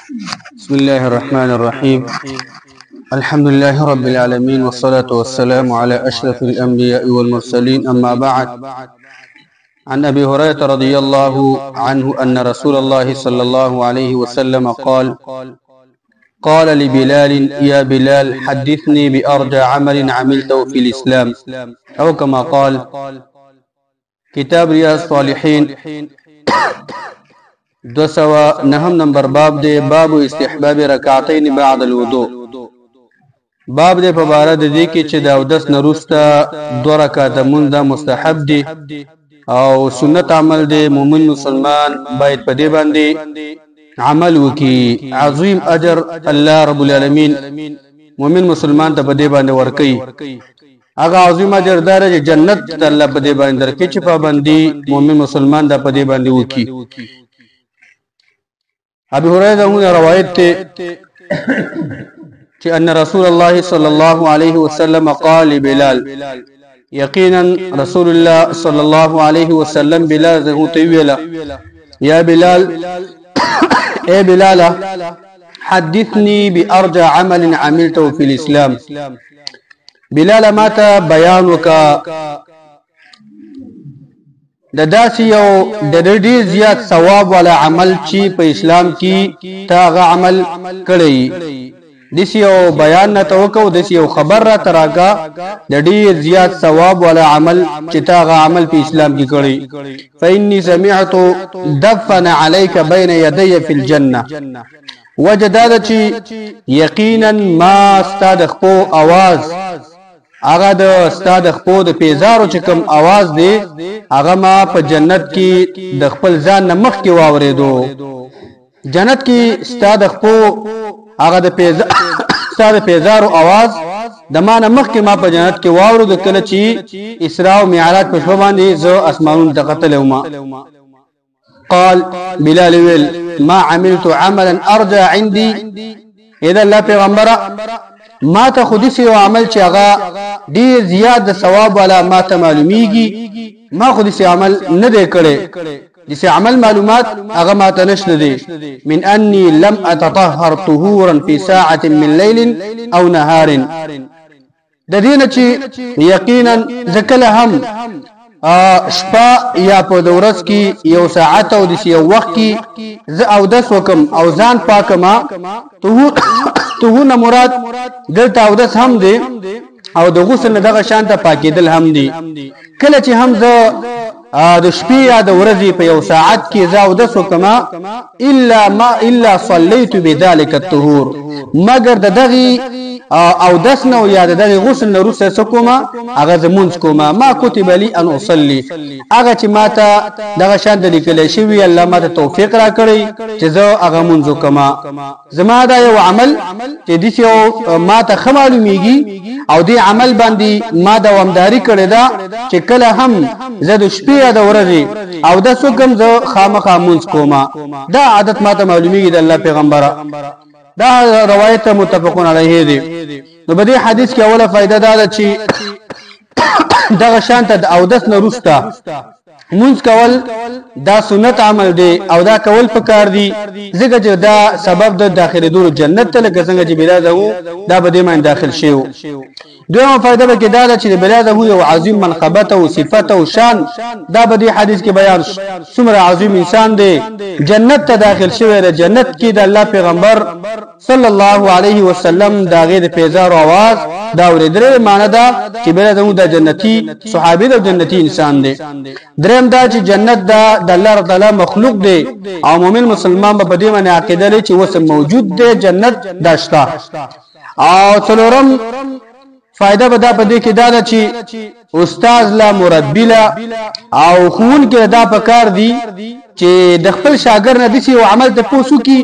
بسم الله الرحمن الرحيم. الحمد لله رب العالمين والصلاة والسلام على أشرف الأنبياء والمرسلين، أما بعد. عن أبي هريرة رضي الله عنه أن رسول الله صلى الله عليه وسلم قال لبلال: يا بلال حدثني بأرجى عمل عملته في الإسلام، أو كما قال. كتاب رياض الصالحين 209 نمبر باب دے باب استحباب رکعتین بعد الوضوء. باب دے په باره د دې کې چې د اودس نه وروسته 2 رکعاته لمونځ مستحب دي او سنت عمل دی. مومن مسلمان باید په دې باندې عمل وکي. عظیم اجر الله رب العالمین مومن مسلمان ته په دې باندې ورکي. هغه عظیم اجر دار چې جنت الله په دې باندې درکې چې پابندي مومن مسلمان دا په دې باندې وکي. ابي هريره روایت ته چې ان رسول الله صلى الله عليه وسلم قال لبلال، یقینا رسول الله صلى الله عليه وسلم بلال زه ته ویلا: یا بلال، اے بلال، حدثني بأرجى عمل عملته في الإسلام. بلال ماته بیان وکا د داسې یو د ډېر زیات ثواب والا عمل چې په اسلام کې تا هغه عمل کړی. داسې یو بیان نه توکو، داسې یو خبر را تراګه د ډېر زیات ثواب والا عمل چې تا هغه عمل په اسلام کې کړی. فإني سمعت دفن عليك بين يدي في الجنة. وجداد چې یقینا ما استاد خپو आवाज هغه د استاد خپو د پیزارو چې کوم आवाज دی هغه ما په جنت کې د خپل ځان نه مخ کې واورېدو. جنت کې استاد خپو هغه د پیزارو आवाज د ما نه مخ کې ما په جنت کې واورېدو کله چې اسراء او معراج په شپه باندې زه اسمانونو ته قتلم. قال بلال ویل: ما عملت عملا ارجى عندي. اذا الله پیغمبره ما ته خودی سی عمل چې هغه ډیر زیات د ثواب والا ما ته معلومیږي. ما خودی سی عمل نه دی کړی، دسی عمل معلومات هغه ما ته نشته دی. من اني لم اتطهر طهورا في ساعه من ليل او نهار. د دینه چې یقینا ذکل هم شپه یا په ورځ کې یو ساعت او د یو وخت کې ز او دس وکم او ځان پاکما. طهور نه مراد دلته او دس هم دی او د غسل نه دغه شان ته پاکیدل هم دی. کله چې هم زه د شپې یا د ورځې په یو ساعت کې ز او دس وکما الا صليت بذلك الطهور، مگر د دغه او دس نو یا د دغه غسل نه وروسته سکوما هغه زمونږ کوما. ما كتب لي ان اصلي، هغه چې ماته دغه شان د لیکل شوی الله ماته توفیق را کړی چې زه هغه مونږ کوما. زما دا یو عمل چې د یو ماته خمالومیږي او دې عمل باندې ما دوامداری کړی دا چې کله هم زه د شپې یا د ورځې او د سکم زه خامخا مونږ کوما. دا عادت ماته معلومیږي د الله پیغمبره. دا روایت متفقون علیه دی. نو په دې حدیث کې اوله فائدہ دا ده چې دغه شانته د اودس نه وروسته مونږ کول دا سنت عمل دی او دا کول پکار دی ځکه چې دا سبب د داخله دور جنت ته لکه څنګه چې بلال دا به دې باندې داخل شیو. دویمه فائدہ به کې دا ده چې بلال یو عظیم منقبت او صفت او شان دا به دې حدیث کې بیان څومره عظیم انسان دی جنت ته داخل شوی دی. جنت کې د الله پیغمبر صلی الله علیه وسلم دا غیر پیزار आवाज دا ورېدل معنی دا چې بلال د جنتی صحابي د جنتی انسان دی. دریم دا چې جنت دا د الله تعالی مخلوق دی او مؤمن مسلمان په دې باندې عقیده لري چې وسه موجود دی جنت داشتا. او څلورم فائدہ بدا پدې کې دا ده چې استاد لا مربی لا او خون کې دا پکار دی چې د خپل شاګرد نه دي او عمل ته پوسو کی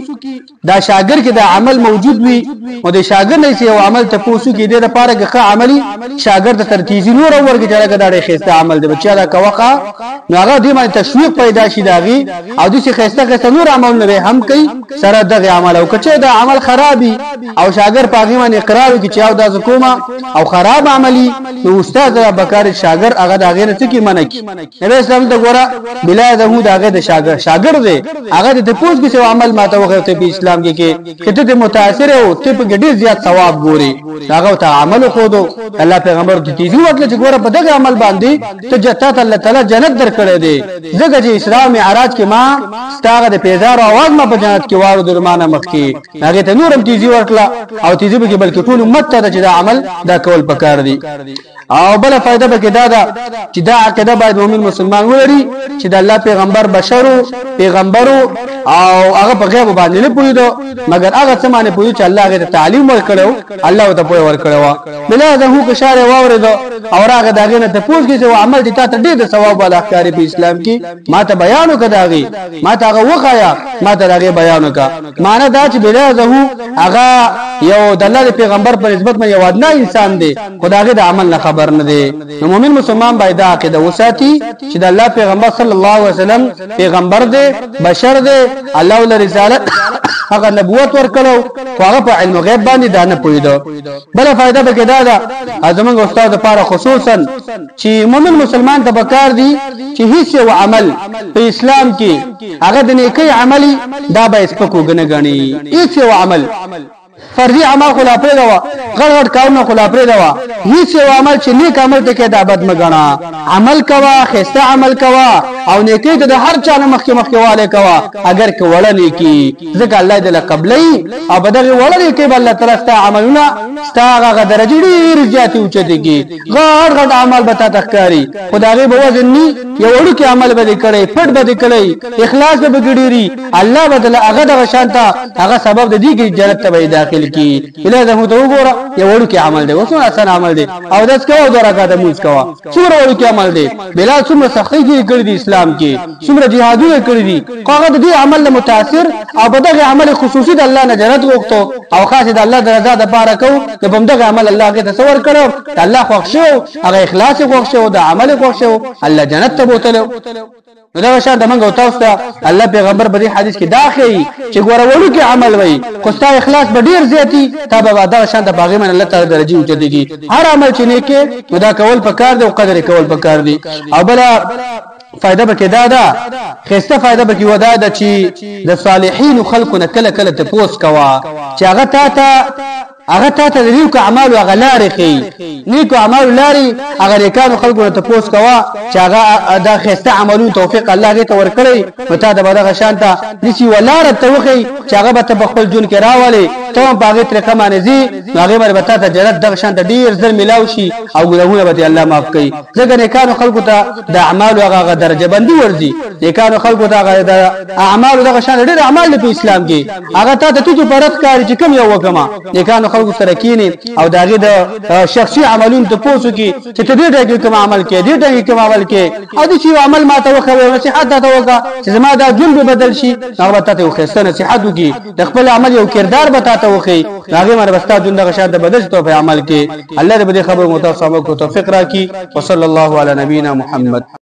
دا شاګرد کې دا عمل موجود وي او د شاګرد نه سي او عمل ته پوسو کی د لپاره ښه عملي شاګرد ترتیزي نور ورګه چې دا ډېر خسته عمل دی بچا دا کوخه نو هغه دې باندې تشویق پیدا شي داغي او د خسته نور عمل نه هم کوي سره دغه عمل او کچې دا عمل خرابي او شاګرد پاغي باندې اقرار وکړي چې او دا زکوما او خراب عملي نو استاد بکار شاګرد هغه داغه نه څه کی منکی نبی اسلام ته ګوره بلا ده داغه د شاګرد دی هغه د پوس کې عمل ماته وخت په اسلام اسلام کې کته ته متاثر او ته په ډیر زیات ثواب ګوري هغه ته عمل خو دو الله پیغمبر د تیزی وکړه چې ګوره په دغه عمل باندې ته جته الله تعالی جنت درکړې دی زګه چې اسلام معراج کې ما ستاره د پیزار आवाज ما په جنت کې وارو درمانه مخ کې هغه ته نورم تیزی ورکړه او تیزی به بلکې ټول امت ته چې دا عمل دا کول پکار دی او بل فائدہ به کې دا ده چې دا عقیده باید مؤمن مسلمان ولري چې د الله پیغمبر بشرو پیغمبرو او هغه په غیب باندې نه پوهیدو مګر هغه څه باندې پوهی چې الله هغه ته تعلیم ورکړو الله ته پوهه ورکړو بلا ده هو کشاره واورید او هغه داغه نه ته پوښ کې چې عمل دي ته ډېر ثواب ولا ښکاری په اسلام کې ما ته بیان وکړاږي ما ته هغه وخایا ما ته هغه بیان وکړه معنی دا چې بلا ده هغه یو د الله پیغمبر په نسبت مې یو ادنا انسان دی خدای د عمل نه خبر نه دی نو مؤمن مسلمان باید عقیده وساتي چې د الله پیغمبر صلی الله علیه وسلم پیغمبر دی بشر دی الله ول رسالت هغه نبوت ورکړو هغه په علم غیب باندې دا نه پوهیدو بل فائدہ به کې دا ده ازمن استاد لپاره خصوصا چې مؤمن مسلمان ته پکار دی چې هیڅ یو عمل په اسلام کې هغه د نیکی عملی دا به سپکو غنغنی هیڅ یو عمل فرضي عمل خلا پرې دا غړغړ کارونه خلا پرې دا هیڅ یو عمل چې نیک عمل ته کې دا بد مګنا عمل کوا خسته عمل کوا او نیکی ته د هر چا نه مخکې والے کوا اگر کې وړلې کی ځکه الله دې قبلې او بدغه وړلې کې بل تعالی ست عملونه ستاغه درجه ډیر زیات اوچته کی غړغړ عمل بتا تخکاری خدای به وزنی یو وړو کې عمل به کړي پټ به کړي اخلاص به ګډيري الله بدل هغه د شانتا هغه سبب د دې کې جنت ته داخل کی اله ده ته وګوره یو وړو کې عمل دی وسو آسان عمل دی او داس کوو درکات موږ کوا څومره وړو کې عمل دی بلا څومره سختي کړی دی اسلام کې څومره جهادونه کړی دي هغه د دې عمل له متاثر او بدغه عمل خصوصي د الله نه جنت وغوښتو او خاص د الله د رضا د پاره کو د بمدغه عمل الله کې تصور کړو الله خوښ شو هغه اخلاص خوښ شو د عمل خوښ شو الله جنت ته بوتلو نو دا شان د منګو تاسو ته الله پیغمبر په دې حدیث کې داخلي چې ګوره وړو کې عمل وای خو ستا اخلاص به ډیر زیاتی تا به دا شان د باغې من الله تعالی درجه اوچتيږي هر عمل چې نه کې دا کول پکار دی او قدر کول پکار دی او بلا فائدہ به کې دا ده خسته فائدہ به کې ودا ده چې د صالحین خلقونه کله کله ته پوس کوا چې هغه ته د نیکو اعمال او غلاري خي نیکو اعمال لاري هغه نیکانو خلقونه ته پوس کوا چې هغه دا خسته عملو توفیق الله دې ته ورکړي مته د بدغه شانته نشي ولاره توخي چې هغه به په خپل جون کې راولي ته باغې تر کمانه زی هغه مر بتا ته جنت دغه شانته ډیر زر ملاوي شي او ګلهونه به الله معاف کوي ځکه نیکانو خلقو ته د اعمال او هغه درجه بندي ورزي نیکانو خلقو ته هغه د اعمال دغه شان ډیر اعمال په اسلام کې هغه ته ته فرض کاری چې کوم یو وکما نیکانو خلقو سره کینی او داغه د شخصي عملون ته پوسو کی چې ته دې کوم عمل کې دې ټکی کوم عمل کې او دې چې عمل ما ته وکړو نصيحت ته وکړه چې زما دا جون به بدل شي هغه ته وخصه نصيحت وکي د خپل عمل یو کردار بتاته وکي هغه مر بستا جون دغه شاده بدل شي په عمل کې الله دې خبر متوسمه کو توفیق راکړي وصلی الله علی نبینا محمد